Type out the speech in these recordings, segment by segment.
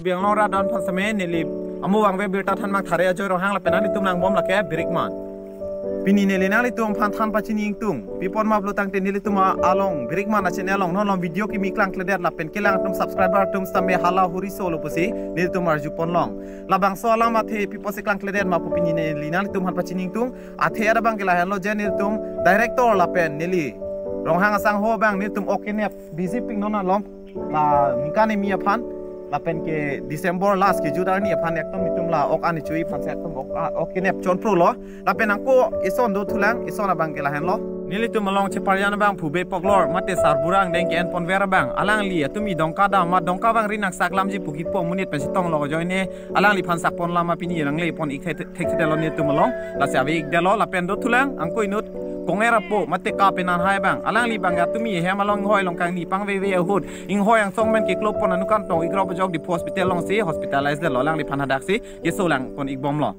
biang long ra dan pan same nili amu wang ve birta than mak thare joy ro hang la penali tum nang bom la ke birikman pini nili nali tum phan than pa chini tung pipon ma blotang te nili tum along birikman achen along non long video ki mi klang kleder la pen kelang tum subscriber tum same hala huri solo pusi nili tum arju pon long la bang so la ma the pipo se klang kleder ma pu pini nili nali tum han pa chini tung athe ara bang kela hello je nili tum director la pen nili rong hang asang ho bang nili tum okene busy ping non long la mingkane mi aphan la pen ke December last ke Judar ni aphan ektom mitum la ok ani chui phan se ektom ok nep chon pro lo la pen angko ison do thulang ison abang ke la hen lo nili tum along che paryan bang phube poklor mate sar burang deng ke en pon vera bang alang li atumi dongka da ma dongka bang rinak saklam ji puki po munit pe sitong lo joine alang li phan sak pon lama pini rang le pon ik thek de lo ni tum along la se ave ik de lo la pen do thulang angko inut kongera po mate ka penan hai bang alang li bang atumi he malong hoi long kang ni pang ve ve hud ing hoi ang song men ke klop pon anu kan tong igro jog di hospital long si hospitalize de lo lang li phan hadak si ye so lang pon ik bom lo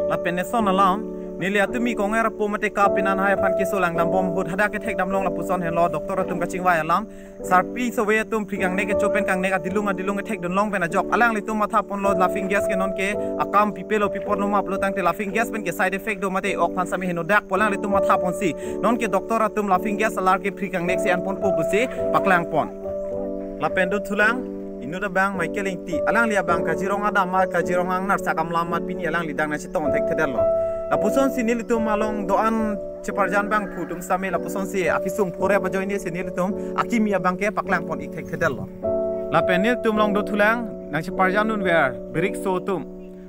la pen ne son alam nili atumi kongera po mate ka penan hai phan ke so lang dam bom hud hadak ke thek dam long la puson hen lo doktor atum ka chingwai alam sarpi so we atum phrigang ne ke chopen kang ne ka dilung thek don long pen a jok alang li tum matha pon lo laughing gas ke non ke akam pipelo pipor no ma plo tang te laughing gas pen ke side effect do mate ok phan sami heno dak polang li tum matha pon si non ke doktor atum laughing gas alar ke phrigang ne se an pon po busi paklang pon la pen do thulang inu da bang Michael Inti alang lia bang kajirong ada ma kajirong ang nar sakam lamat pini alang lidang na sitong thek thedel lo la puson si nili tum malong doan cheparjan bang phutum same la puson si afisung phore ba joini si nili tum akimia bang ke paklang pon ik thek thedel lo la pen nil tum long do thulang nang cheparjan nun wer berik so tum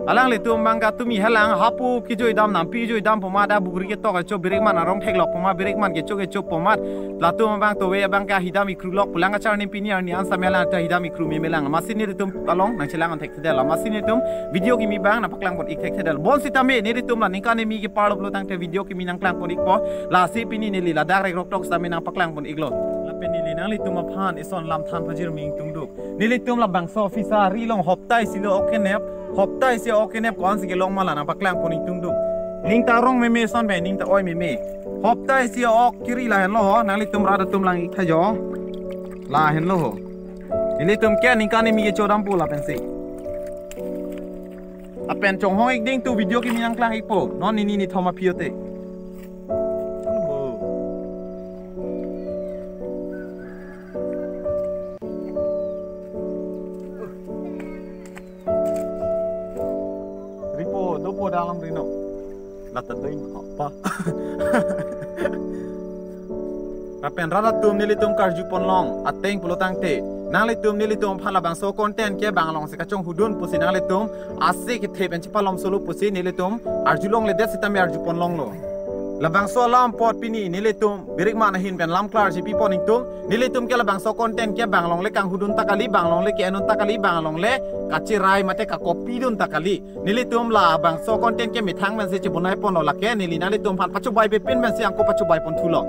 alang le tum bang ka tumi halang hapu ki joi dam nam pi joi dam poma da bugri ke to ka cho berik man arong thek lok poma berik man ke cho pomat la tum bang to we bang ka hidami kru lok pulang achar ni pini ar ni an samela ta hidami kru me melang masin ni tum along nang chelang an thek thedel masin ni tum video ki mi bang na paklang pon ik thek thedel bon sitame ni tum la ningka ne mi ki parlo blo tang te video ki mi nang klang pon ik po la si pini ni li la dak rek rok tok same nang paklang pon ik lo la pen ni li nang li tum aphan ison lam than phajir ming tum duk ni li tum la bang so officer ri long hoptai silo okenep hoptai se okenep kon si ke long mala na paklang pon ik tum duk ning ta rong me son be ning ta oi me hoptai se ok kiri la hen lo nang li tum ra da tum lang ik thajo la hen lo ni li tum ke ning ka ni mi ke chodam pu la pen si apen chong hong ik ding tu video ki mi nang klang ik po non ni thoma piote po dalam rino lata doing apa rapen rada tum nili tum karju pon long ateng pulotang te nang tum nili tum phala bang so content ke bang long se ka chong hudun pusi nang tum ase ke the ben chipalom solo pusi nili tum arjulong le det sitam arju pon long lo labang so lam pot pini nili tum birik man hin ben lam klar ji pipon ing tum nili tum ke labang so content ke bang long le kang hudun takali bang long le ke anon takali bang long le kachi rai mate ka kopi dun takali nili tum la bang so content ke mithang men se chibunai pon lo la ke nili nali tum phan pachu bai be pin men se angko pachu bai pon thulo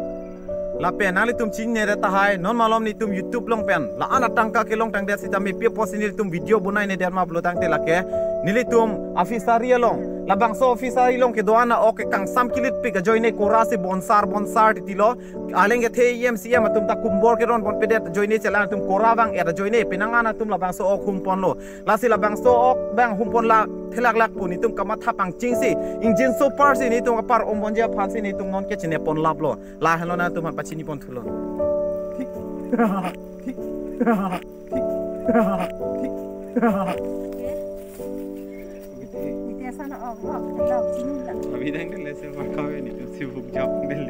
la pen nali tum ching ne reta hai non malom ni tum YouTube long pen la ana tangka ke long tang de sita me pie posin nili tum video bunai ne der ma blo tang te la ke nili tum afisari long labang so officer ilong ke doana ok kang sam kilit pi ga joine kora se bonsar titilo aleng ke the emcm atum ta kumbor ke ron bon pedet joine chela tum kora bang era joine pinangana tum labang so ok humpon lo lasi labang so ok bang humpon la thelak lak puni tum kama thapang chingsi injin so par si ni tum par ombonja phansi ni tum non ke chine pon lablo la helona tum han pachini pon thulo sana orang kalau sini lah. Tapi dah ni lesen makau ni tu sibuk jawab beli.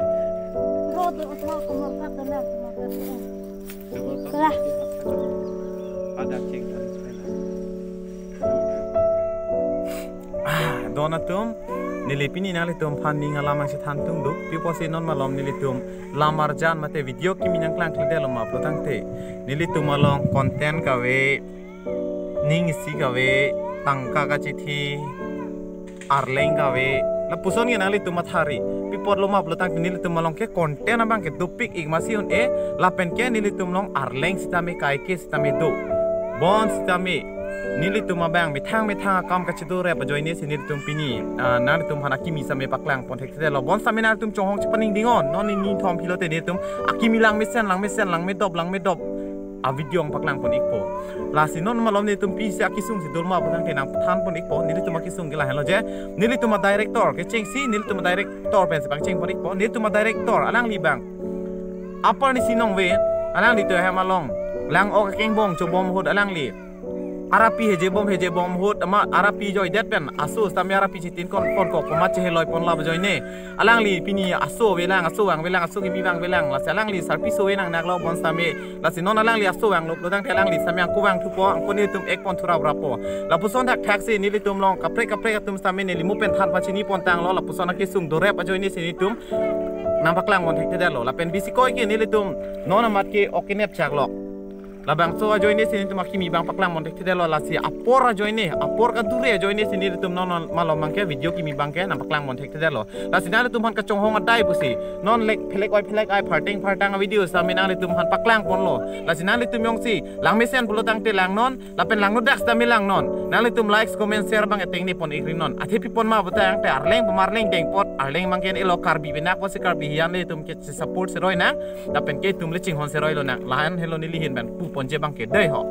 Roh tu orang kau makan tu nak makan tu. Kelah. Ada cek donatum nilipini nalitum funding alamang sethan tung duk pipo se non malom nilitum lamar jan mate video ki minang klang klede lama plotang te nilitum malong content kawe ning isi kawe tangka ka chithi arleng kawe la puson ngi nali tu mathari pipor loma plotang nili tu malong ke content abang ke dupik ik masiun e la pen ke nili tu malong arleng sitame kai ke sitame do bon sitame nili tu mabang mitang kam ka chidu re bajoi ni sinili tum pini nan tum hana kimi same paklang pon thek te lo bon saminar tum chong hong chipaning dingon non ni thom philote ni tum akimi lang mesen lang me dop a video ang paklang pon ikpo la sinon malom ni tum pi sia kisung si dolma butang tenang than pon ikpo nili tuma kisung gila hello je nili tuma director ke cheng si nili tuma director pen sepang cheng pon ikpo nili tuma director alang li bang apa ni sinong we alang li to ha malong lang o keng bong chobom hud alang li arapi heje bom hut ama arapi joy det pen asu sami arapi chitin kon pon ko ma che heloi pon lab joy ne alang li pini asu welang asu ki mi bang welang la salang li sarpi so wenang nak lo bon sami la sinon alang li asu wang lo dang telang li sami ang kuwang tu po ang ko ni tum ek pon thura rapo la puson dak taxi ni li tum long kapre tum sami ni li mu pen than pa chini pon tang lo la puson ki sung dore pa joy ni sini tum nampak lang mon hekte dalo la pen bisikoi ki ni li tum nona mat ki okinep chak lo labang so ajo ini sini tu makimi bang paklang montek tidak lo lasi apor ajo ini apor ka dure ajo ini sini tu non malam mangke video kimi bang ke nampak lang montek tidak lo lasi nale tu man ka chong hong adai pusi non lek pelek ai partang video sami nale tu man paklang pon lo lasi nale tu myong si lang mesen pulo tang te lang non lapen lang nodak sami lang non nale tu likes comment share bang eteng ni pon ikri non ati pi pon ma butang te arleng pemarleng deng pot arleng mangken elo karbi benak po si karbi hian le tum ke support seroi na lapen ke tum le ching hon seroi lo na lahan hello ni lihin ban ponje bang ke dai ho